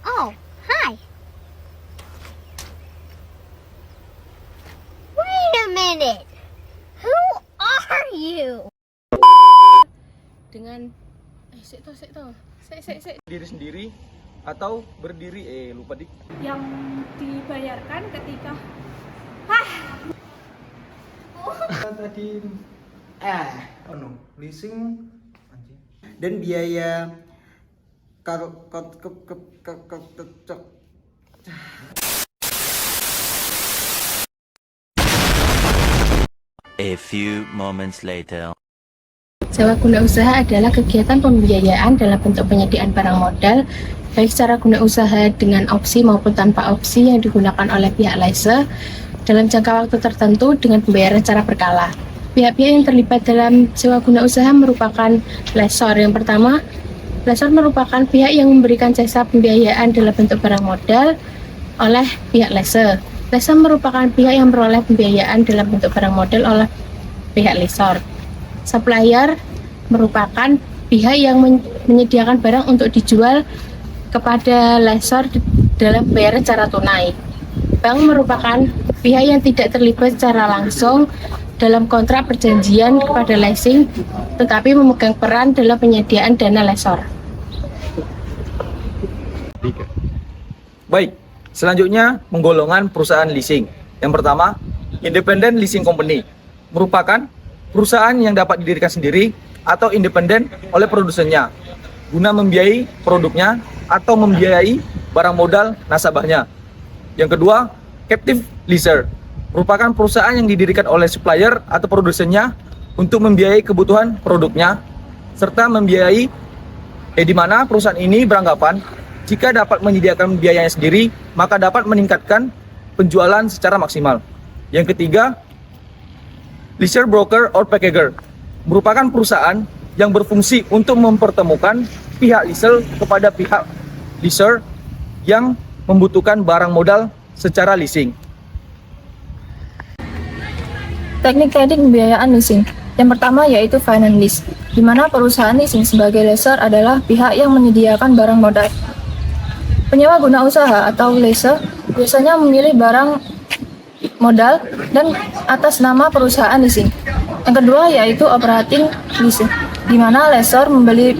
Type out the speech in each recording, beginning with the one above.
Oh, hi. Wait a minute. Who are you? Dengan sik. Diri sendiri atau berdiri lupa dik. Yang dibayarkan ketika Tadi leasing dan biaya A few moments later. sewa guna usaha adalah kegiatan pembiayaan dalam bentuk penyediaan barang modal, baik secara guna usaha dengan opsi maupun tanpa opsi yang digunakan oleh pihak lessor dalam jangka waktu tertentu dengan pembayaran secara berkala. Pihak-pihak yang terlibat dalam sewa guna usaha merupakan lessor. Yang pertama, lessor merupakan pihak yang memberikan jasa pembiayaan dalam bentuk barang modal oleh pihak lessor. Lessor merupakan pihak yang memperoleh pembiayaan dalam bentuk barang modal oleh pihak lessor. Supplier merupakan pihak yang menyediakan barang untuk dijual kepada lessor dalam pembayaran secara tunai. Bank merupakan pihak yang tidak terlibat secara langsung dalam kontrak perjanjian kepada leasing, tetapi memegang peran dalam penyediaan dana lessor. Baik, selanjutnya penggolongan perusahaan leasing. Yang pertama, independent leasing company merupakan perusahaan yang dapat didirikan sendiri atau independen oleh produsennya guna membiayai produknya atau membiayai barang modal nasabahnya. Yang kedua, captive leaser merupakan perusahaan yang didirikan oleh supplier atau produsennya untuk membiayai kebutuhan produknya serta membiayai di mana perusahaan ini beranggapan jika dapat menyediakan biayanya sendiri maka dapat meningkatkan penjualan secara maksimal. Yang ketiga, leaser broker or packager merupakan perusahaan yang berfungsi untuk mempertemukan pihak leaser kepada pihak leaser yang membutuhkan barang modal secara leasing. Teknik pembiayaan leasing. Yang pertama yaitu finance lease, di mana perusahaan leasing sebagai lessor adalah pihak yang menyediakan barang modal. Penyewa guna usaha atau lessor biasanya memilih barang modal dan atas nama perusahaan leasing. Yang kedua yaitu operating leasing, di mana lessor membeli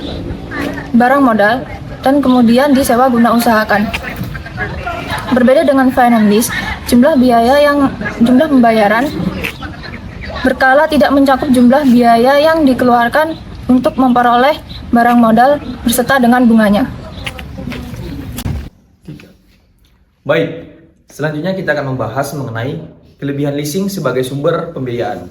barang modal dan kemudian disewa guna usahakan. Berbeda dengan finance lease, jumlah pembayaran berkala tidak mencakup jumlah biaya yang dikeluarkan untuk memperoleh barang modal beserta dengan bunganya. Baik, selanjutnya kita akan membahas mengenai kelebihan leasing sebagai sumber pembiayaan.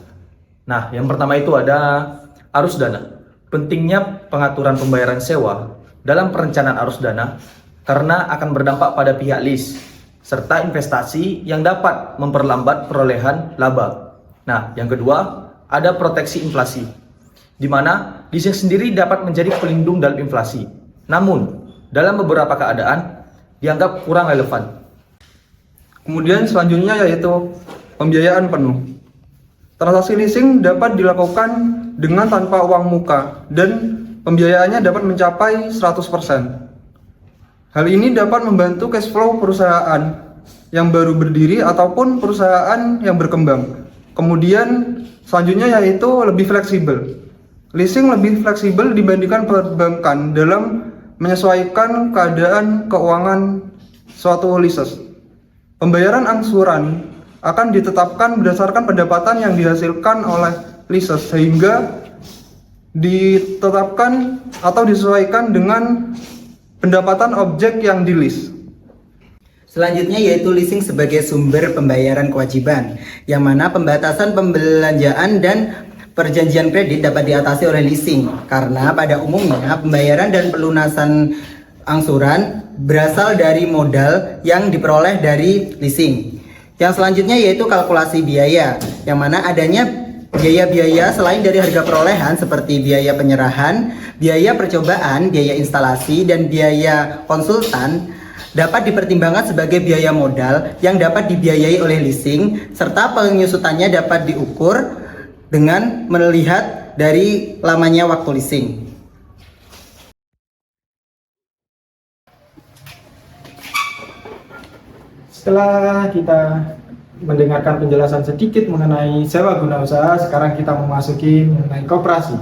Nah, yang pertama itu ada arus dana. Pentingnya pengaturan pembayaran sewa dalam perencanaan arus dana karena akan berdampak pada pihak lease serta investasi yang dapat memperlambat perolehan laba. Nah, yang kedua ada proteksi inflasi, di mana leasing sendiri dapat menjadi pelindung dalam inflasi. Namun, dalam beberapa keadaan dianggap kurang relevan. Kemudian selanjutnya yaitu pembiayaan penuh. Transaksi leasing dapat dilakukan dengan tanpa uang muka dan pembiayaannya dapat mencapai 100%. Hal ini dapat membantu cash flow perusahaan yang baru berdiri ataupun perusahaan yang berkembang. Kemudian selanjutnya yaitu lebih fleksibel. Leasing lebih fleksibel dibandingkan perbankan dalam menyesuaikan keadaan keuangan suatu leases. Pembayaran angsuran akan ditetapkan berdasarkan pendapatan yang dihasilkan oleh leases sehingga ditetapkan atau disesuaikan dengan pendapatan objek yang di-lease. Selanjutnya yaitu leasing sebagai sumber pembayaran kewajiban, yang mana pembatasan pembelanjaan dan perjanjian kredit dapat diatasi oleh leasing, karena pada umumnya pembayaran dan pelunasan angsuran berasal dari modal yang diperoleh dari leasing. Yang selanjutnya yaitu kalkulasi biaya, yang mana adanya biaya-biaya selain dari harga perolehan seperti biaya penyerahan, biaya percobaan, biaya instalasi, dan biaya konsultan dapat dipertimbangkan sebagai biaya modal yang dapat dibiayai oleh leasing, serta penyusutannya dapat diukur dengan melihat dari lamanya waktu leasing. Setelah kita mendengarkan penjelasan sedikit mengenai sewa guna usaha, sekarang kita memasuki mengenai koperasi.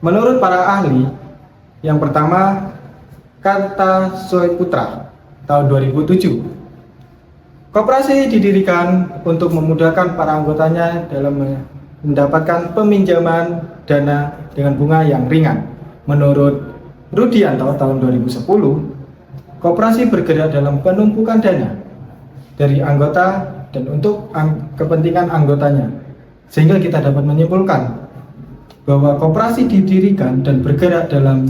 Menurut para ahli, yang pertama Kartasoeputra tahun 2007. Koperasi didirikan untuk memudahkan para anggotanya dalam mendapatkan peminjaman dana dengan bunga yang ringan. Menurut Rudianto tahun 2010, koperasi bergerak dalam penumpukan dana dari anggota dan untuk kepentingan anggotanya, sehingga kita dapat menyimpulkan bahwa koperasi didirikan dan bergerak dalam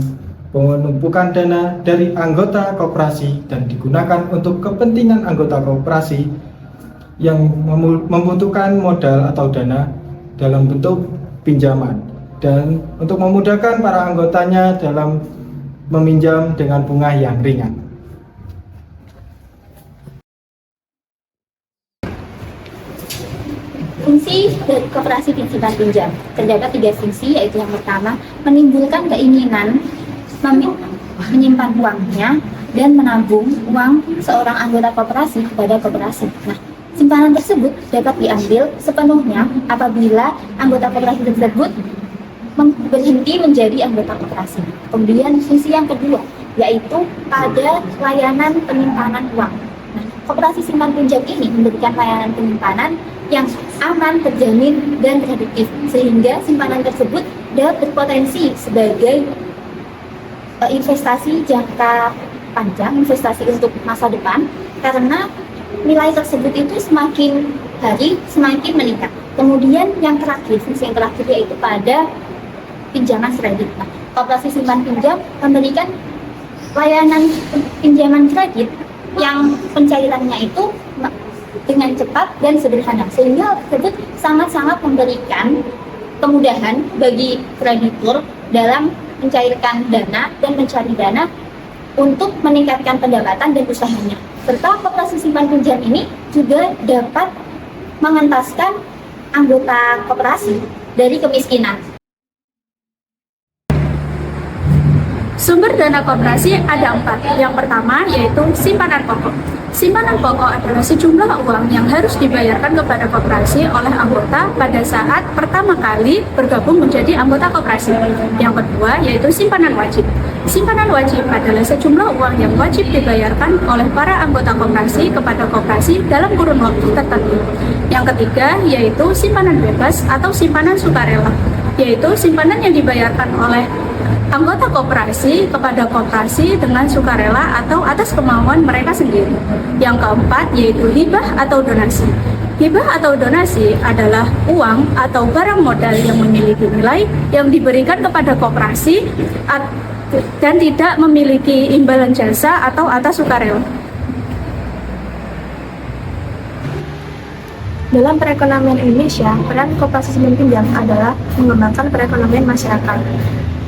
penumpukan dana dari anggota koperasi dan digunakan untuk kepentingan anggota koperasi yang membutuhkan modal atau dana dalam bentuk pinjaman, dan untuk memudahkan para anggotanya dalam meminjam dengan bunga yang ringan. Fungsi dari koperasi simpan pinjam terdapat 3 fungsi, yaitu yang pertama menimbulkan keinginan menyimpan uangnya dan menabung uang seorang anggota koperasi kepada koperasi. Nah, simpanan tersebut dapat diambil sepenuhnya apabila anggota koperasi tersebut berhenti menjadi anggota koperasi. Kemudian fungsi yang kedua yaitu pada layanan penyimpanan uang. Nah, koperasi simpan pinjam ini memberikan layanan penyimpanan yang aman, terjamin, dan produktif, sehingga simpanan tersebut dapat berpotensi sebagai investasi jangka panjang, investasi untuk masa depan, karena nilai tersebut itu semakin hari semakin meningkat. Kemudian yang terakhir, fungsi yang terakhir yaitu pada pinjaman kredit. Nah, koperasi simpan pinjam memberikan layanan pinjaman kredit yang pencairannya itu dengan cepat dan sederhana, sehingga tersebut sangat-sangat memberikan kemudahan bagi kreditur dalam mencairkan dana dan mencari dana untuk meningkatkan pendapatan dan usahanya. Serta koperasi simpan pinjam ini juga dapat mengentaskan anggota koperasi dari kemiskinan. Sumber dana koperasi ada 4. Yang pertama yaitu simpanan pokok. Simpanan pokok adalah sejumlah uang yang harus dibayarkan kepada koperasi oleh anggota pada saat pertama kali bergabung menjadi anggota koperasi. Yang kedua yaitu simpanan wajib. Simpanan wajib adalah sejumlah uang yang wajib dibayarkan oleh para anggota koperasi kepada koperasi dalam kurun waktu tertentu. Yang ketiga yaitu simpanan bebas atau simpanan sukarela, yaitu simpanan yang dibayarkan oleh anggota koperasi kepada koperasi dengan sukarela atau atas kemauan mereka sendiri. Yang keempat yaitu hibah atau donasi. Hibah atau donasi adalah uang atau barang modal yang memiliki nilai yang diberikan kepada koperasi dan tidak memiliki imbalan jasa atau atas sukarela. Dalam perekonomian Indonesia, peran koperasi simpan pinjam adalah mengembangkan perekonomian masyarakat,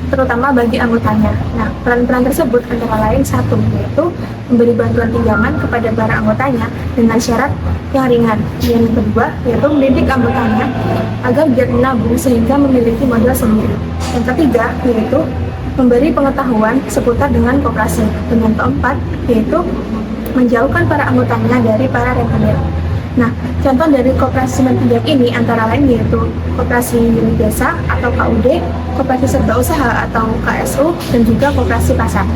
terutama bagi anggotanya. Nah, peran-peran tersebut antara lain satu, yaitu memberi bantuan pinjaman kepada para anggotanya dengan syarat yang ringan. Yang kedua, yaitu mendidik anggotanya agar giat menabung sehingga memiliki modal sendiri. Yang ketiga, yaitu memberi pengetahuan seputar dengan koperasi. Dan yang keempat, yaitu menjauhkan para anggotanya dari para rentenir. Nah, contoh dari koperasi simpan pinjam ini antara lain yaitu koperasi unit desa atau KUD, koperasi serba usaha atau KSU, dan juga koperasi pasar.